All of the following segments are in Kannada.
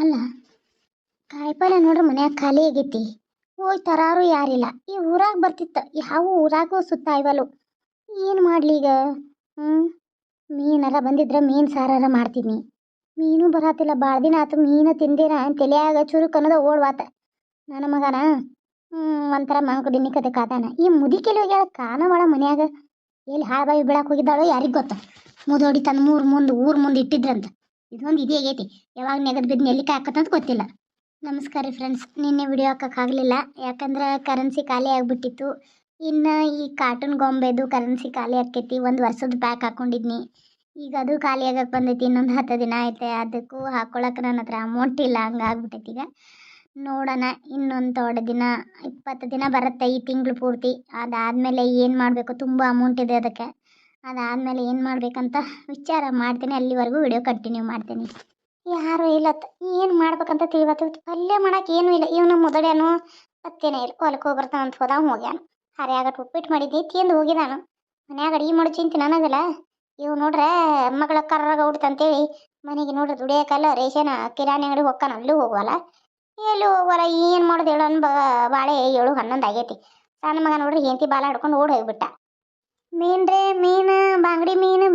ಅಲ್ಲ, ಕಾಯಿಪಲ್ಲೆ ನೋಡ್ರಿ ಮನ್ಯಾಗ ಖಾಲಿ ಆಗೈತಿ. ಹೋಗಿ ತರಾರು ಯಾರಿಲ್ಲ. ಈ ಊರಾಗ ಬರ್ತಿತ್ತು, ಯಾವ ಊರಾಗೂ ಸುತ್ತ ಇವಲು. ಏನು ಮಾಡ್ಲಿ ಈಗ? ಹ್ಞೂ ಮೀನಾರ ಬಂದಿದ್ರೆ ಮೀನು ಸಾರಾರ ಮಾಡ್ತೀನಿ. ಮೀನು ಬರಾತಿಲ್ಲ, ಭಾಳ ದಿನ ಆತು ಮೀನು ತಿಂದಿನ ತಲೆಯಾಗ ಚುರುಕ್ ಅನ್ನೋದ ಓಡ್ವಾತ ನನ್ನ ಮಗನ. ಒಂಥರ ಮಂಕ ದಿನಿಕತೆ ಕಾತಾನ. ಈ ಮುದಿಕೆಲಿ ಹೋಗ್ಯಾಳ ಕಾಣವಾಳ ಮನ್ಯಾಗ. ಎಲ್ಲಿ ಹಾಳ್ಬಾಯಿ ಬೀಳಾಕ್ ಹೋಗಿದ್ದಾಳೋ ಯಾರಿಗೆ ಗೊತ್ತ. ಮುದೋಡಿ ತನ್ನ ಊರ್ ಮುಂದೆ ಇಟ್ಟಿದ್ರಂತ. ಇದೊಂದು ಇದೇ ಆಗೈತಿ. ಯಾವಾಗ ನೆಗದ್ ಬಿದ್ದು ನೆಲ್ಲಿಕಾಯಿ ಹಾಕತ್ತಂತ ಗೊತ್ತಿಲ್ಲ. ನಮಸ್ಕಾರ ರೀ ಫ್ರೆಂಡ್ಸ್. ನಿನ್ನೆ ವಿಡಿಯೋ ಹಾಕೋಕ್ಕಾಗಲಿಲ್ಲ, ಯಾಕಂದ್ರೆ ಕರೆನ್ಸಿ ಖಾಲಿ ಆಗಿಬಿಟ್ಟಿತ್ತು. ಇನ್ನು ಈ ಕಾರ್ಟೂನ್ ಗೊಂಬೆದು ಕರೆನ್ಸಿ ಖಾಲಿ ಆಕೈತಿ. 1 ವರ್ಷದ ಪ್ಯಾಕ್ ಹಾಕ್ಕೊಂಡಿದ್ನಿ. ಈಗ ಅದು ಖಾಲಿ ಆಗಕ್ಕೆ ಬಂದೈತಿ. ಇನ್ನೊಂದು 10 ದಿನ ಐತೆ. ಅದಕ್ಕೂ ಹಾಕ್ಕೊಳಕ್ಕೆ ನನ್ನ ಹತ್ರ ಅಮೌಂಟ್ ಇಲ್ಲ, ಹಂಗಾಗ್ಬಿಟ್ಟೈತಿ. ಈಗ ನೋಡೋಣ, ಇನ್ನೊಂದು ಥೋಡೆ ದಿನ 20 ದಿನ ಬರುತ್ತೆ ಈ ತಿಂಗಳು ಪೂರ್ತಿ. ಅದಾದಮೇಲೆ ಏನು ಮಾಡಬೇಕು, ತುಂಬ ಅಮೌಂಟ್ ಇದೆ ಅದಕ್ಕೆ. ಅದಾದಮೇಲೆ ಏನು ಮಾಡಬೇಕಂತ ವಿಚಾರ ಮಾಡ್ತೀನಿ. ಅಲ್ಲಿವರೆಗೂ ವಿಡಿಯೋ ಕಂಟಿನ್ಯೂ ಮಾಡ್ತೀನಿ. ಯಾರು ಇಲ್ಲತ್ತ, ಏನು ಮಾಡ್ಬೇಕಂತ ತಿಳಿವತ್ತು. ಪಲ್ಯ ಮಾಡಕ್ಕೆ ಏನೂ ಇಲ್ಲ. ಇವನು ಮುದಡ್ಯಾನು ಮತ್ತೇನೇ ಇಲ್ಲ. ಹೊಲಕ್ಕೆ ಹೋಗಿ ಬರ್ತಾನಂತ ಹೋಗ್ಯಾನ. ಹರಿಯಾಗಟ್ಟು ಉಪ್ಪಿಟ್ಟು ಮಾಡಿದ್ದಿ ತಿಂದು ಹೋಗಿದಾನು. ಮನ್ಯಾಗ ಅಡಿಗೆ ಮಾಡಿ ಚಿಂತೆ ನನಗಲ್ಲ. ಇವು ನೋಡ್ರೆ ಮಗಳ ಕರ್ರಾಗ ಉಡ್ತಂತೇಳಿ ಮನೆಗೆ ನೋಡ್ರಿ ದುಡಿಯೋಕ್ಕಲ್ಲ ರೇಷನ್ ಕಿರಾಣಿ ಅಂಗಡಿ ಹೋಗ್ತಾನ, ಅಲ್ಲೂ ಹೋಗುವಲ್ಲ, ಎಲ್ಲೂ ಹೋಗುವಲ್ಲ. ಏನು ಮಾಡೋದು ಹೇಳು ಬಾಳೆ 7, 11 ಆಗೈತಿ. ಸಣ್ಣ ಮಗ ನೋಡ್ರಿ ಹೆಂಡತಿ ಬಾಲ ಹಿಡ್ಕೊಂಡು ಓಡಿ ಹೋಗ್ಬಿಟ್ಟ. ಮೀನ್ರೇ ಮೀನು, ಬಾಂಗಡಿ ಮೀನು,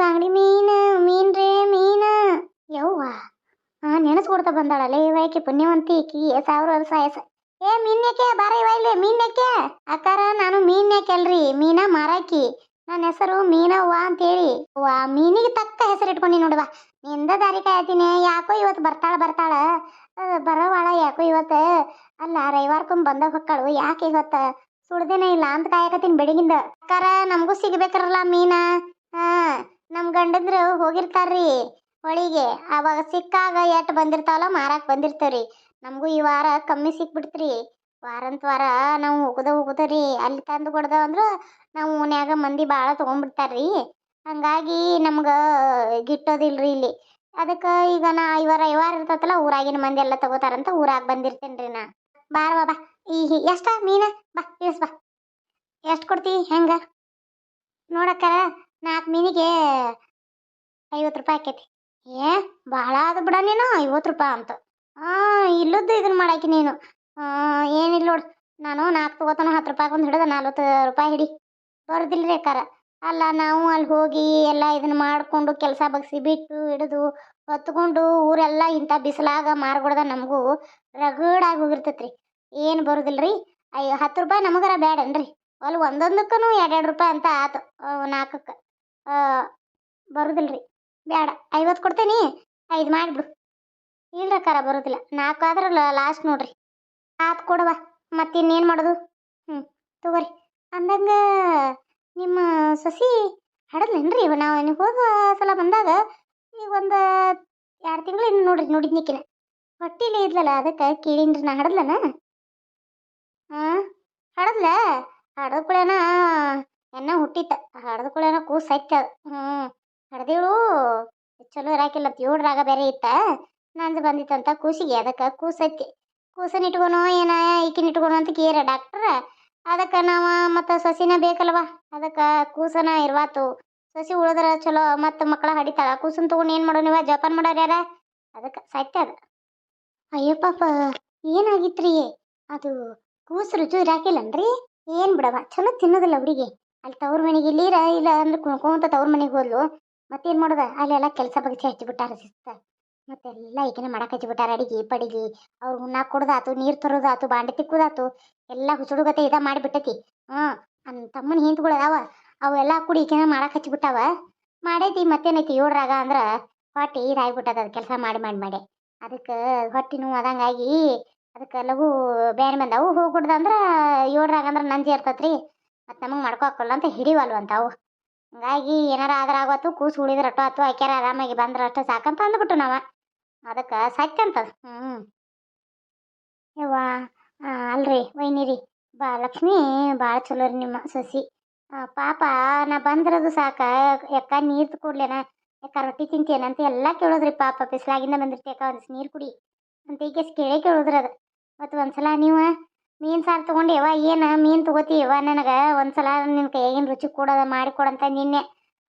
ಮೀನ್ರೇ ಮೀನು. ಯವ್ವ ನೆನೆಸ್ಕೊಡ್ತಾ ಬಂದಾಳಲ್ಲ ಇವಕ್ಕೆ ಪುಣ್ಯವಂತಿ ಈಕಿ. 1000 ವರ್ಷ ಆಯಸ. ಏ ಮೀನ್ಯಾಕೆ ಬಾರ ಇಲ್ಲೇ, ಮೀನ್ಯಾಕೆ ಅಕ್ಕಾರ? ನಾನು ಮೀನ್ಯಾಕೆ ಅಲ್ರಿ, ಮೀನಾ ಮಾರಾಕಿ. ನನ್ನ ಹೆಸರು ಮೀನವ್ವ ಅಂತೇಳಿ. ವಾ ಮೀನಿಗೆ ತಕ್ಕ ಹೆಸರು ಇಟ್ಕೊಂಡಿ ನೋಡುವ. ನಿಂದ ದಾರಿ ಕಾಯ್ತೀನಿ. ಯಾಕೋ ಇವತ್ತು ಬರ್ತಾಳ ಬರೋವಾಳ ಯಾಕೋ ಇವತ್ತು. ಅಲ್ಲ ರವಿವಾರಕ್ಕೊಮ್ಮೆ ಬಂದ ಹೊಕ್ಕಳು, ಯಾಕೆ ಇವತ್ತು ಸುಳ್ದೇನೆ ಇಲ್ಲ ಅಂತ ಕಾಯಕತ್ತೀನಿ ಬೆಳಗಿಂದ. ಅಕ್ಕಾರ ನಮಗೂ ಸಿಗ್ಬೇಕ್ರಲ್ಲ ಮೀನ. ನಮ್ಮ ಗಂಡಂದ್ರು ಹೋಗಿರ್ತಾರ್ರಿ ಹೊಳಿಗೆ. ಅವಾಗ ಸಿಕ್ಕಾಗ ಎಟ್ ಬಂದಿರ್ತಾವಲ್ಲ ಮಾರಾಕ್ ಬಂದಿರ್ತೇವ್ರಿ. ನಮಗೂ ಈ ವಾರ ಕಮ್ಮಿ ಸಿಕ್ಬಿಡ್ತ್ರಿ. ವಾರಂತ ವಾರ ನಾವು ಹೋಗುದರಿ. ಅಲ್ಲಿ ತಂದು ಕೊಡ್ದ ಅಂದ್ರೆ ನಾವು ಓನ್ಯಾಗ ಮಂದಿ ಭಾಳ ತೊಗೊಂಡ್ಬಿಡ್ತಾರ್ರಿ. ಹಂಗಾಗಿ ನಮ್ಗೆ ಗಿಟ್ಟೋದಿಲ್ರಿ ಇಲ್ಲಿ. ಅದಕ್ಕೆ ಈಗ ರವಿವಾರ ಇರ್ತೈತಲ್ಲ, ಊರಾಗಿನ ಮಂದಿ ಎಲ್ಲ ತಗೋತಾರಂತ ಊರಾಗ ಬಂದಿರ್ತೇನ್ರಿ ನಾ. ಬಾರವ ಬಾ. ಎಷ್ಟ ಮೀನ? ಬಾ ಇಳಿಸ್ ಬಾ. ಎಷ್ಟು ಕೊಡ್ತಿ ಹೆಂಗ ನೋಡಕ್ಕ? 4 ಮೀನಿಗೆ 50 ರೂಪಾಯಿ ಆಕೈತಿ. ಏ ಭಾಳ ಆದ ಬಿಡ ನೀನು, 50 ರೂಪಾಯಿ ಅಂತ. ಇಲ್ಲದ್ದು ಇದನ್ನ ಮಾಡಾಕಿ ನೀನು. ಏನಿಲ್ಲ ನೋಡು, ನಾನು 4 ತಗೋತಾನ, 10 ರೂಪಾಯಿ ಒಂದು ಹಿಡಿದ 40 ರೂಪಾಯಿ ಹಿಡಿ. ಬರೋದಿಲ್ರಿ ಅಕ್ಕಾರ. ಅಲ್ಲ ನಾವು ಅಲ್ಲಿ ಹೋಗಿ ಎಲ್ಲ ಇದನ್ನ ಮಾಡಿಕೊಂಡು ಕೆಲಸ ಬಗ್ಸಿ ಬಿಟ್ಟು ಹಿಡಿದು ಹೊತ್ಕೊಂಡು ಊರೆಲ್ಲ ಇಂಥ ಬಿಸಿಲಾಗ ಮಾರ್ಗೊಡ್ದ ನಮಗೂ ರಗಡಾಗಿ ಹೋಗಿರ್ತೈತ್ರಿ. ಏನು ಬರೋದಿಲ್ರಿ. 10 ರೂಪಾಯಿ ನಮಗಾರ ಬೇಡನ್ರಿ. ಅಲ್ಲಿ ಒಂದೊಂದಕ್ಕೂ 2 ರೂಪಾಯಿ ಅಂತ ಆತು. 4ಕ್ಕೆ ಬರೋದಿಲ್ರಿ. ಬೇಡ, 50 ಕೊಡ್ತೇನೆ. 5 ಮಾಡಿಬಿಡು. ಇಲ್ರಕ್ಕಾರ ಬರೋದಿಲ್ಲ. 4 ಆದ್ರೆ ಲಾಸ್ಟ್ ನೋಡ್ರಿ. ಆತು ಕೊಡುವ. ಮತ್ತಿನ್ನೇನು ಮಾಡೋದು? ತಗೋರಿ. ಅಂದಂಗ ನಿಮ್ಮ ಸಸಿ ಹಡದ್ಲೇನ್ರಿ? ನಾವು ಹೋದ ಸಲ ಬಂದಾಗ ಈಗ ಒಂದು 2 ತಿಂಗಳಿಂದ ನೋಡಿದ್ನಿಕಿನ ಹೊಟ್ಟಿಲಿ ಇದ್ಲಲ್ಲ, ಅದಕ್ಕೆ ಕೇಳಿನ್ರಿ ನಾ. ಹಡದ್ಲನ? ಹಡದ್ಲ? ಹಡದ ಕುಳೇನ ಎನ್ನ ಹುಟ್ಟಿತ್ತ. ಹಡದ ಕುಳೇನ ಕೂಸು ಸೈತ. ಹಡ್ದೇಳು ಚಲೋ ಇರಾಕಿಲ್ಲ. 7ರಾಗ ಬೇರೆ ಇತ್ತ. ನಂದು ಬಂದಿತ್ತಂತ ಕೂಸಿಗೆ. ಅದಕ್ಕೆ ಕೂಸೈತಿ. ಕೂಸನ್ ಇಟ್ಕೊನೋ ಏನ ಈಕಿನ ಇಟ್ಕೊನೋ ಅಂತ ಕೇರ ಡಾಕ್ಟ್ರ. ಅದಕ್ಕೆ ನಾವು ಮತ್ತು ಸಸಿನ ಬೇಕಲ್ವ, ಅದಕ್ಕೆ ಕೂಸನ ಇರ್ವಾತು. ಸಸಿ ಉಳಿದ್ರೆ ಚಲೋ, ಮತ್ತು ಮಕ್ಕಳ ಹಡಿತಾಳ. ಕೂಸನ್ ತೊಗೊಂಡು ಏನು ಮಾಡೋ ನೀವ? ಜೋಪಾನ ಮಾಡೋರು ಯಾರ? ಅದಕ್ಕೆ ಸತ್ಯ ಅದ. ಅಯ್ಯೋ ಪಾಪ, ಏನಾಗಿತ್ರಿ? ಅದು ಕೂಸು ರುಚು ಇರಾಕಿಲ್ಲನ್ರಿ? ಏನು ಬಿಡವ, ಚಲೋ ತಿನ್ನೋದಿಲ್ಲ ಹುಡುಗಿ. ಅಲ್ಲಿ ತವ್ರ ಮನೆಗೆ ಇಲ್ಲಿರ ಇಲ್ಲ ಅಂದ್ರೆ ಕುಣ್ಕೊಂತ ತವ್ರ ಮನೆಗೆ ಹೋದ್ಲು. ಮತ್ತೇನು ಮಾಡೋದ? ಅಲ್ಲೆಲ್ಲ ಕೆಲಸ ಬಗ್ಸಿ ಹಚ್ಚಿಬಿಟ್ಟಾರ ಶಿಸ್ತ. ಮತ್ತೆಲ್ಲ ಈಗಿನ ಮಾಡಕ್ಕೆ ಹಚ್ಚಿಬಿಟ್ಟಾರ. ಅಡಿಗೆ ಪಡಿಗೆ ಅವ್ರು ಉಣ್ಣಾಕ ಕೊಡೋದಾತು, ನೀರು ತರೋದಾತು, ಬಾಂಡೆ ತಿಕ್ಕೋದಾತು, ಎಲ್ಲ ಹುಸುಡುಗತೆ ಮಾಡಿಬಿಟ್ಟೈತಿ. ನನ್ನ ತಮ್ಮನ ಹಿಂತ್ಗಳು ಅದಾವ, ಅವೆಲ್ಲ ಕೂಡಿ ಈಗಿನ ಮಾಡಕ್ಕೆ ಹಚ್ಚಿಬಿಟ್ಟಾವ. ಮಾಡೈತಿ. ಮತ್ತೇನೈತಿ 7ರಾಗ ಅಂದ್ರೆ ಹೊಟ್ಟೆ ಇದಾಗ್ಬಿಟ್ಟದ. ಅದು ಕೆಲಸ ಮಾಡಿ ಅದಕ್ಕೆ ಹೊಟ್ಟೆ ನೋವು ಅದಂಗಾಗಿ ಅದಕ್ಕೆ ಲಘು ಬೇರೆ ಬಂದವು. ಹೋಗ್ಬಿಡ್ದಂದ್ರೆ 7ರಾಗ ಅಂದ್ರೆ ನಂಜಿ ಇರ್ತತ್ರಿ. ಮತ್ತು ನಮಗೆ ಮಾಡ್ಕೊಕ್ಕಲ್ಲ ಅಂತ ಹಿಡಿವಲ್ವಂತ ಅವು. ಹಂಗಾಗಿ ಏನಾರ ಆದ್ರೆ ಆಗೋತು, ಕೂಸು ಉಳಿದ್ರೆ ಅಟ್ಟು ಆತು, ಆಕ್ಯಾರ ಆರಾಮಾಗಿ ಬಂದ್ರೆ ಅಷ್ಟು ಸಾಕಂತ ಅಂದ್ಬಿಟ್ಟು ನಾವು. ಅದಕ್ಕೆ ಸತ್ಯ ಅಂತದ. ಯವ್ವ ಅಲ್ರಿ ವೈನಿರಿ, ಲಕ್ಷ್ಮಿ ಭಾಳ ಚಲೋ ರೀ ನಿಮ್ಮ ಸಸಿ. ಪಾಪ ನಾ ಬಂದಿರೋದು ಸಾಕ ಯಾಕ ನೀರು ಕೊಡ್ಲೇನ, ಯಾಕ ರೊಟ್ಟಿ ತಿಂತೇನಂತ ಎಲ್ಲ ಕೇಳೋದ್ರಿ. ಪಾಪ ಬಿಸಿಲಾಗಿಂದ ಬಂದಿರ್ತಿ, ಯಾಕ ಒಂದಿಷ್ಟು ನೀರು ಕುಡಿ ಅಂತ ಈಗ ಕೇಳಿದ್ರಿ. ಅದು ಮತ್ತು ಒಂದ್ಸಲ ನೀವು ಮೀನು ಸಾರು ತೊಗೊಂಡು ಯವ್ವ ಏನು ಮೀನು ತೊಗೋತೀಯವ್ವ, ನನಗೆ ಒಂದ್ಸಲ ನಿನ್ನ ಕೈಯಾಗಿನ ರುಚಿ ಕೊಡೋದ ಮಾಡಿ ಕೊಡಂತ ನಿನ್ನೆ.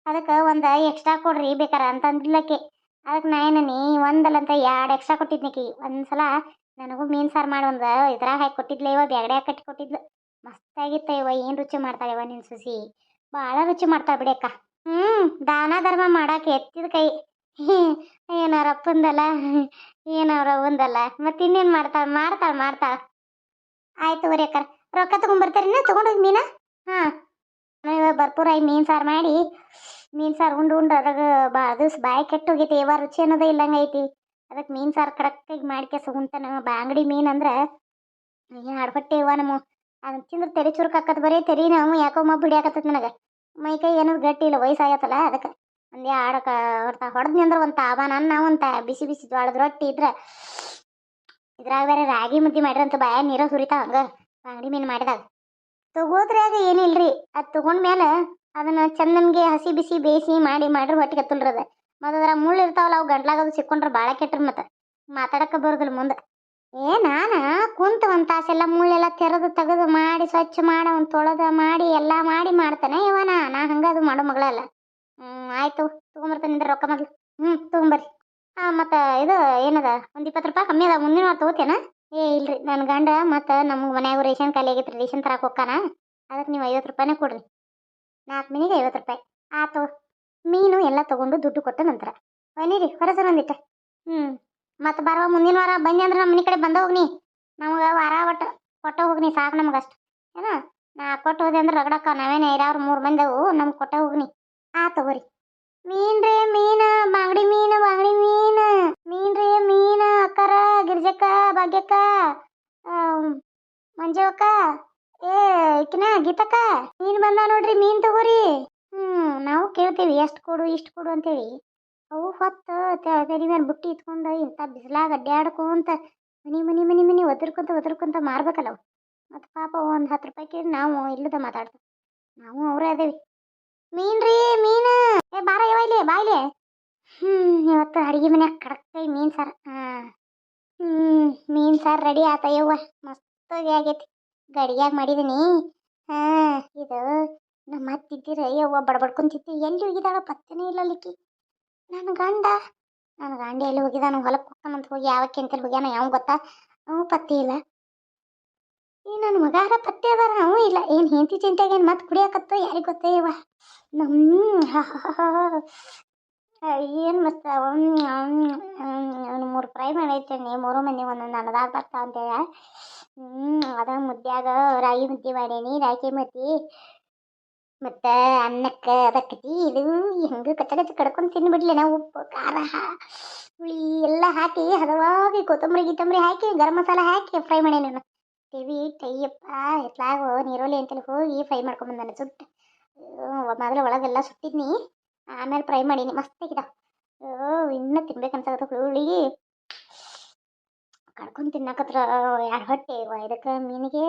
ಅದಕ್ಕೆ ಒಂದು ಎಕ್ಸ್ಟ್ರಾ ಕೊಡ್ರಿ ಬೇಕಾರ ಅಂತಂದಿಲ್ಲಕ್ಕೆ. ಅದಕ್ಕೆ ನಾ ಏನನಿ ಒಂದಲ್ಲ ಅಂತ ಎರಡು ಎಕ್ಸ್ಟ್ರಾ ಕೊಟ್ಟಿದ್ನಿಕಿ ಒಂದ್ಸಲ ನನಗೂ ಮೀನು ಸಾರು ಮಾಡಿ ಒಂದು ಇದ್ರಾಗ ಹಾಕಿ ಕೊಟ್ಟಿದ್ಲೆ ಇವ ಬ್ಯಾಗಡೆ ಕಟ್ಟಿ ಕೊಟ್ಟಿದ್ಲು ಮಸ್ತಾಗಿತ್ತ ಇವ ಏನು ರುಚಿ ಮಾಡ್ತಾಳೆ ಇವ ನಿನ್ನ ಸುಸಿ ಭಾಳ ರುಚಿ ಮಾಡ್ತಾಳೆ ಬಿಡಕ್ಕ ದಾನ ಧರ್ಮ ಮಾಡಕ್ಕೆ ಎತ್ತಿದ ಕೈ ಏನಾರ ಅಪ್ಪಂದಲ್ಲ ಏನಾರ ಒಂದಲ್ಲ ಮತ್ತೆ ಇನ್ನೇನು ಮಾಡ್ತಾಳ ಆಯ್ತು ಬರೀ ಅಕ್ಕ ರೊಕ್ಕ ತಗೊಂಡ್ಬರ್ತಾರಿನ ತಗೊಂಡೋಗಿ ಮೀನ ಹಾಂ ಇವಾಗ ಭರ್ಪೂರಾಗಿ ಮೀನು ಸಾರು ಮಾಡಿ ಮೀನು ಸಾರು ಉಂಡು ಅದ್ರಾಗ ಭಾಳ ದಿವ್ಸ ಬಾಯಿ ಕೆಟ್ಟು ಹೋಗೈತಿ ಯಾವ ರುಚಿ ಅನ್ನೋದೇ ಇಲ್ಲಂಗೆ ಐತಿ ಅದಕ್ಕೆ ಮೀನು ಸಾರು ಕಡಕ್ಕಾಗಿ ಮಾಡ್ಕೆ ಉಂತಾನ ಬಾಂಗಡಿ ಮೀನು ಅಂದ್ರೆ ಆಡ್ಬಟ್ಟೆ ಇವ ನಮ್ಮ ಅದನ್ನ ತಿಂದ್ರೆ ತೆರೆ ಚುರುಕ್ ಹಾಕತ್ ಬರೀ ತೆರಿ ನಾವು ಯಾಕೋ ಮಬ್ಬು ಹಿಡಿಯಾಕತ್ತದ ನನಗೆ ಮೈಕೈ ಏನದು ಗಟ್ಟಿ ಇಲ್ಲ ವಯಸ್ಸಾಗತ್ತಲ್ಲ ಅದಕ್ಕೆ ಒಂದೇ ಆಡಕ್ಕೆ ಹೊಡೆದ್ನಿ ಅಂದ್ರೆ ಒಂದು ತಾಬಾನ ಅನ್ನ ಒಂದು ಬಿಸಿ ಬಿಸಿ ಜೋಳದ ರೊಟ್ಟಿ ಇದ್ರೆ ಇದ್ರಾಗ ಬೇರೆ ರಾಗಿ ಮುದ್ದೆ ಮಾಡಿರಂತ ಬಾಯ ನೀರ ಸುರಿತಾವ ಹಂಗೆ ಬಾಂಗಡಿ ಮೀನು ಮಾಡಿದಾಗ ತಗೋದ್ರಾಗ ಏನಿಲ್ರಿ ಅದು ತಗೊಂಡ್ಮೇಲೆ ಅದನ್ನ ಚಂದನ್ಗೆ ಹಸಿ ಬಿಸಿ ಬೇಯಿಸಿ ಮಾಡ್ರಿ ಹೊಟ್ಟಿಗೆ ಹತ್ತಲ್ರದ ಮತ್ತು ಅದ್ರ ಮುಳ್ಳು ಇರ್ತಾವಲ್ಲ ಅವು ಗಂಟ್ಲಾಗದು ಸಿಕ್ಕೊಂಡ್ರೆ ಭಾಳ ಕೆಟ್ರಿ ಮತ್ತು ಮಾತಾಡಕ್ಕೆ ಬರೋದಿಲ್ಲ ಮುಂದೆ ನಾನು ಕುಂತು ಒಂದು ತಾಸೆಲ್ಲ ಮುಳ್ಳೆಲ್ಲ ತೆರೆದು ತೆಗೆದು ಮಾಡಿ ಸ್ವಚ್ಛ ಮಾಡಿ ಅವ್ನು ತೊಳೆದು ಮಾಡಿ ಎಲ್ಲ ಮಾಡಿ ಮಾಡ್ತಾನೆ ಇವನ ನಾ ಹಂಗೆ ಅದು ಮಾಡೋ ಮಗಳಲ್ಲ ಆಯಿತು ತೊಗೊಂಬರ್ತಾನೆ ಅಂದ್ರೆ ರೊಕ್ಕ ಮೊದಲು ತೊಗೊಂಬರ್ರಿ ಮತ್ತು ಇದು ಏನದ ಒಂದು 20 ರೂಪಾಯಿ ಕಮ್ಮಿ ಅದ ಮುಂದಿನ ವಾರ ತೊಗೋತೇನ ಇಲ್ರಿ ನನ್ನ ಗಂಡ ಮತ್ತು ನಮ್ಗೆ ಮನ್ಯಾಗ ರೇಷನ್ ಖಾಲಿ ಆಗೈತ್ರಿ ರೇಷನ್ ತರಕ್ಕೆ ಹೋಗ್ಕಾನ ಅದಕ್ಕೆ ನೀವು 50 ರೂಪಾಯಿನೇ ಕೊಡ್ರಿ 4 ಮೀನಿಗೆ 50 ರೂಪಾಯಿ ಆತು ಮೀನು ಎಲ್ಲ ತೊಗೊಂಡು ದುಡ್ಡು ಕೊಟ್ಟ ನಂತರ ಬನ್ನಿರಿ ಹೊರಸರ ಒಂದಿಟ್ಟ ಮತ್ತು ಬರೋ ಮುಂದಿನ ವಾರ ಬಂದಿ ಅಂದ್ರೆ ನಮ್ಮ ಮನೆ ಕಡೆ ಬಂದ ಹೋಗ್ನಿ ನಮಗೆ ವಾರ ಒಟ್ಟು ಕೊಟ್ಟ ಹೋಗ್ನಿ ಸಾಕು ನಮಗೆ ಅಷ್ಟು ಏನೋ ನಾ ಕೊಟ್ಟು ಹೋದೆ ಅಂದ್ರೆ ರಗಡಕ್ಕ ನಾವೇನು 2-3 ಮಂದಿ ಅವು ನಮ್ಗೆ ಕೊಟ್ಟ ಹೋಗ್ನಿ ತಗೋರಿ ಮೀನ್ರಿ ಮೀನು ಬಾಂಗಡಿ ಮೀನು ಮೀನ್ರಿ ಮೀನು ಅಕ್ಕರ ಗಿರ್ಜಕ್ಕ ಭಾಗ್ಯಕ್ಕ ಮಂಜವಕ್ಕ ಈಕಿನ ಗೀತಕ್ಕ ಮೀನು ಬಂದ ನೋಡ್ರಿ ಮೀನು ತಗೋರಿ ನಾವು ಕೇಳ್ತೀವಿ ಎಷ್ಟು ಕೊಡು ಇಷ್ಟು ಕೊಡು ಅಂತೇಳಿ ಅವು ಹೊತ್ತು ತಲೆ ಮೇಲೆ ಬುಟ್ಟಿ ಇಟ್ಕೊಂಡು ಇಂಥ ಬಿಸಿಲಾಗ ಅಡ್ಡಾಡ್ಕೊಂತ ಮನಿ ಒದರ್ಕೊಂತ ಮಾರ್ಬೇಕಲ್ಲ ಅವು ಮತ್ತು ಪಾಪ ಒಂದು 10 ರೂಪಾಯಿ ಕೇಳಿ ನಾವು ಇಲ್ಲದ ಮಾತಾಡ್ತೀವಿ ನಾವು ಅವರೇ ಅದೇವಿ ಮೀನ್ರಿ ಮೀನು ಬಾರ ಇಲ್ಲಿ ಬಾಯ್ಲೆ ಇವತ್ತು ಅಡುಗೆ ಮನ್ಯಾಗ ಕಡಕ್ಕಾಯಿ ಮೀನು ಸಾರು ಮೀನು ಸಾರು ರೆಡಿ ಆತ ಯವ್ವ ಮಸ್ತಾಗಿ ಆಗೈತಿ ಗಡಿಗ್ಯಾಗ ಮಾಡಿದೀನಿ ಇದು ನಮ್ಮ ಅತ್ತಿದ್ದೀರ ಯವ್ವ ಬಡ್ಬಡ್ಕೊಂತಿದ್ದೆ ಎಲ್ಲಿ ಹೋಗಿದಾಳ ಪತ್ತೆನೇ ಇಲ್ಲ ಅಲ್ಲಿಕ್ಕಿ ನನ್ನ ಗಂಡ ಎಲ್ಲಿ ಹೋಗಿದಾನ ಹೊಲಕ್ಕೆ ಹೋಗ್ತಾನಂತ ಹೋಗಿ ಯಾವಕ್ಕೆ ಅಂತೇಳಿ ಹೋಗ್ಯಾನ ಯಾವ ಗೊತ್ತಾ ಅವು ಪತ್ತೆ ಇಲ್ಲ ಈ ನನ್ನ ಮಗಾರ ಪತ್ತೆ ಅದಾರ ಅವು ಇಲ್ಲ ಏನು ಹೆಂಡತಿ ಚಿಂತೆಗೆ ಏನು ಮತ್ತೆ ಕುಡಿಯಾಕತ್ತೋ ಯಾರಿಗೆ ಗೊತ್ತೇ ಇವ ಏನು ಮಸ್ತ 3 ಫ್ರೈ ಮಾಡೈತೇನೆ 3 ಮಂದಿ ಒಂದೊಂದು ಅನ್ನದಾಗ ಬರ್ತಾವ ಅಂತೇಳ ಅದ ಮುದ್ದ್ಯಾಗ ರಾಗಿ ಮುದ್ದೆ ಮಾಡೇನಿ ರಾಗಿ ಮುದ್ದೆ ಮತ್ತು ಅನ್ನಕ್ಕೆ ಅದಕ್ಕತಿ ಇದು ಹೆಂಗೆ ಕಚ್ಚ ಕಡ್ಕೊಂಡು ತಿನ್ಬಿಡ್ಲಿ ನಾವು ಉಪ್ಪು ಖಾರ ಹುಳಿ ಎಲ್ಲ ಹಾಕಿ ಹದವಾಗಿ ಕೊತ್ತಂಬರಿ ಹಾಕಿ ಗರಂ ಮಸಾಲ ಹಾಕಿ ಫ್ರೈ ಮಾಡೇನಿ ನಾನು ಟಿವಿ ಟೈಯಪ್ಪ ಎತ್ಲಾಗೋ ನೀರೋಲಿ ಅಂತೇಳಿ ಹೋಗಿ ಫ್ರೈ ಮಾಡ್ಕೊಂಬಂದಾನೆ ಸುಟ್ಟು ಮೊದಲು ಒಳಗೆಲ್ಲ ಸುಟ್ಟಿದ್ನಿ ಆಮೇಲೆ ಫ್ರೈ ಮಾಡೀನಿ ಮಸ್ತಾಗಿದ ಇನ್ನೂ ತಿನ್ಬೇಕನ್ಸಾಗತ್ತ ಹುಳಿ ಕಡ್ಕೊಂಡು ತಿನ್ನಕತ್ರ 2 ಹೊಟ್ಟೆ ಇದಕ್ಕೆ ಮೀನಿಗೆ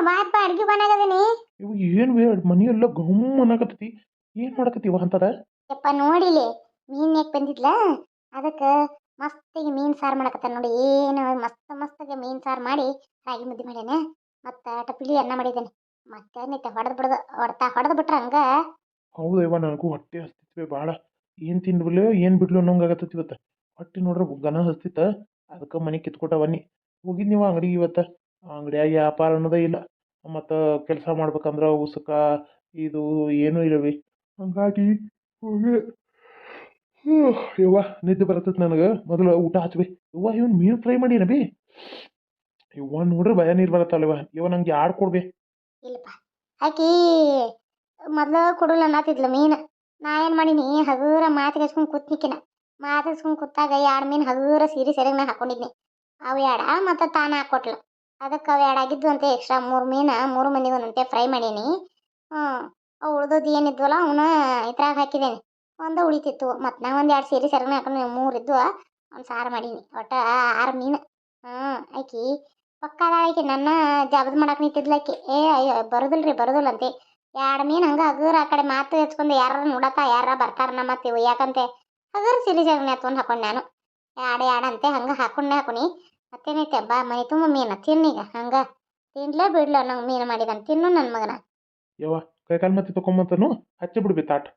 ಬಾಯಪ್ಪ ಅಡ್ಗೆ ಬಂದಾಗದೀನಿ ಏನು ಮನೆಯೆಲ್ಲ ಗಮ್ ಅನ್ನಕತ್ತೈತಿ ಏನು ಮಾಡಕತ್ತೀವ ಅಂತದ ಯಪ್ಪ ನೋಡಿಲಿ ಮೀನು ಯಾಕೆ ಬಂದಿದ್ಲ ಅದಕ್ಕೆ ಮಸ್ತಿಗೆ ಮೀನು ಸಾರು ಮಾಡಕತ್ತ ನೋಡಿ ಏನು ಮಸ್ತಾಗಿ ಮೀನು ಸಾರು ಮಾಡಿ ರಾಗಿ ಮುದ್ದೆ ಮಾಡೇನೆ ಮತ್ತು ಟಪಿಲಿ ಅನ್ನ ಮಾಡಿದ್ದೇನೆ ಮತ್ತೆ ನಿತ್ಯ ಹೊಡೆದು ಬಿಟ್ರೆ ಹಂಗೆ ಹೌದವ್ವ ನನಗೂ ಹೊಟ್ಟೆ ಹಸ್ತಿತ್ವೆ ಭಾಳ ಏನು ತಿನ್ಬಿಡ್ಲು ಏನು ಬಿಡ್ಲು ಅನ್ನೋಂಗಾಗತ್ತೈತಿ ಇವತ್ತು ಹೊಟ್ಟೆ ನೋಡ್ರೆ ಗನ ಹಸ್ತಿತ್ತ ಅದಕ್ಕೆ ಮನೆ ಕಿತ್ಕೊಟ್ಟ ಬನ್ನಿ ಹೋಗಿದ್ ನೀವು ಅಂಗಡಿಗೆ ಇವತ್ತು ಅಂಗಡಿಯಾಗ ವ್ಯಾಪಾರ ಅನ್ನೋದೇ ಇಲ್ಲ ಮತ್ತು ಕೆಲಸ ಮಾಡ್ಬೇಕಂದ್ರೆ ಉಸುಕ ಇದು ಏನೂ ಇಲ್ಲವಿ ಹಂಗಾಗಿ ಹೋಗಿ ಯವ್ವ ನಿದ್ದೆ ಬರ್ತೈತೆ ನನಗೆ ಮೊದಲು ಊಟ ಹಚ್ಬಿ ಯವ್ವ ಇವನು ಮೀನು ಫ್ರೈ ಮಾಡಿನ ಬಿ ಯವ್ವ ನೋಡ್ರಿ ಭಯ ನೀರು ಬರತ್ತಲ್ಲವ ಯವ್ವ ನಂಗೆ ಯಾರು ಕೊಡ್ಬಿ ಇಲ್ಲಪ್ಪ ಆಕಿ ಮೊದಲು ಕೊಡಲ್ಲ ಅನ್ನತ್ತಿದ್ಲು ಮೀನು ನಾ ಏನು ಮಾಡೀನಿ ಹಗುರ ಮಾತಿಗೆ ಹಚ್ಕೊಂಡು ಕೂತ್ನಿಕ್ಕಿನ ಮಾತಾಡ್ಸ್ಕೊಂಡು ಕೂತಾಗ 2 ಮೀನು ಹಗುರ ಸೀರೆ ಸೆರೆಗೆ ನಾ ಹಾಕೊಂಡಿದ್ನಿ ಅವು 2 ಮತ್ತು ತಾನೇ ಹಾಕ್ಕೊಟ್ಲು ಅದಕ್ಕೆ ಅವು 2 ಆಗಿದ್ವು ಅಂತ ಎಕ್ಸ್ಟ್ರಾ 3 ಮೀನು 3 ಮಂದಿಗೆ ಒಂದಂತೆ ಫ್ರೈ ಮಾಡೀನಿ ಅವು ಉಳ್ದದ್ದು ಏನಿದ್ವಲ್ಲ ಅವನ್ನ ಇದ್ರಾಗ ಹಾಕಿದ್ದೇನೆ ಒಂದು ಉಳಿತಿತ್ತು ಮತ್ತು ನಾ ಒಂದು 2 ಸೀರೆ ಸೆರೆಗೆ ಹಾಕೊಂಡು 3 ಇದ್ವು ಅವ್ನು ಸಾರು ಮಾಡೀನಿ ಒಟ್ಟು 6 ಮೀನು ಆಕಿ ಪಕ್ಕದ ಆಕಿ ನನ್ನ ಜಬದ್ ಮಾಡಕ್ಕೆ ನಿಂತಿದ್ಲಾಕಿ ಅಯ್ಯೋ ಬರೋದಿಲ್ಲ ಅಂತೆ 2 ಮೀನು ಹಂಗೆ ಹಗುರ ಆ ಕಡೆ ಮಾತು ಹಚ್ಕೊಂಡು ಯಾರು ನೋಡತ್ತ ಯಾರ ಬರ್ತಾರ ಮತ್ತೆ ಯಾಕಂತೆ ಹಗುರ ಸಿಲಿ ಜಗನೆ ಹತ್ಕೊಂಡು ಹಾಕೊಂಡು ನಾನು 2 ಅಂತೆ ಹಂಗೆ ಹಾಕೊಂಡಿ ಮತ್ತೇನೈತೆ ಬಾ ಮನೆ ತುಂಬ ಮೀನು ತಿನ್ನೀಗ ಹಂಗೆ ತಿನ್ಲೇ ಬಿಡ್ಲ ನಂಗೆ ಮೀನು ಮಾಡಿದಾನೆ ತಿನ್ನು ನನ್ನ ಮಗನ ಯವ್ವ ಕೈಕಾಲು ಮತ್ತೆ ತಗೊಂಬಂತನು ಹಚ್ಚಿ ಬಿಡ್ಬಿ ತಾಟ್